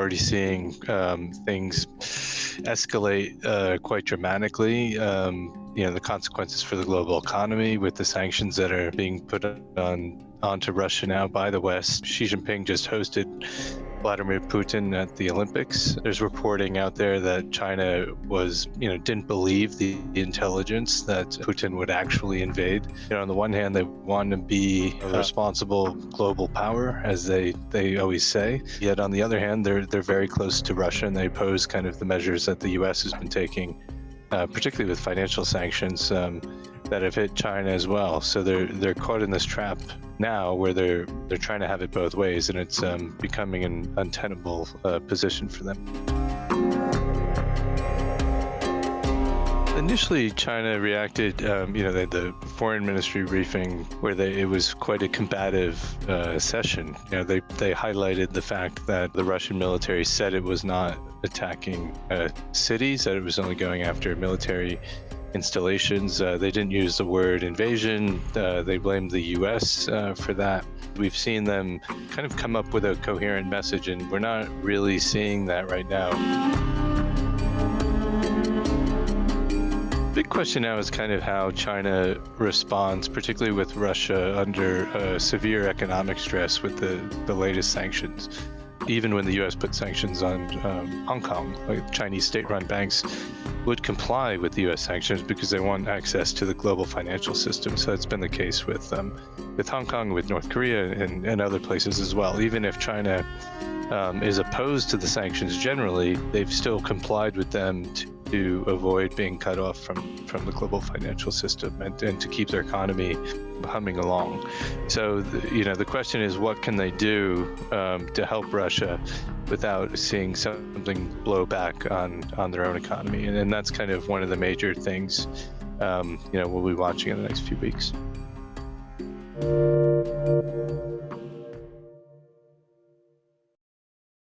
already seeing things escalate quite dramatically. The consequences for the global economy with the sanctions that are being put onto Russia now by the West. Xi Jinping just hosted Vladimir Putin at the Olympics. There's reporting out there that China didn't believe the intelligence that Putin would actually invade. On the one hand, they want to be a responsible global power, as they always say. Yet on the other hand, they're very close to Russia, and they oppose kind of the measures that the U.S. has been taking, particularly with financial sanctions that have hit China as well. So they're caught in this trap now where they're trying to have it both ways, and it's becoming an untenable position for them. Initially, China reacted, the foreign ministry briefing where it was quite a combative session. They highlighted the fact that the Russian military said it was not attacking cities, that it was only going after military installations. They didn't use the word invasion. They blamed the U.S. For that. We've seen them kind of come up with a coherent message, and we're not really seeing that right now. Big question now is kind of how China responds, particularly with Russia under severe economic stress with the latest sanctions. Even when the U.S. put sanctions on Hong Kong, Chinese state-run banks would comply with the U.S. sanctions because they want access to the global financial system. So that's been the case with Hong Kong, with North Korea, and other places as well. Even if China is opposed to the sanctions generally, they've still complied with them to avoid being cut off from the global financial system and to keep their economy humming along. So, the question is, what can they do to help Russia without seeing something blow back on their own economy? And that's kind of one of the major things, we'll be watching in the next few weeks.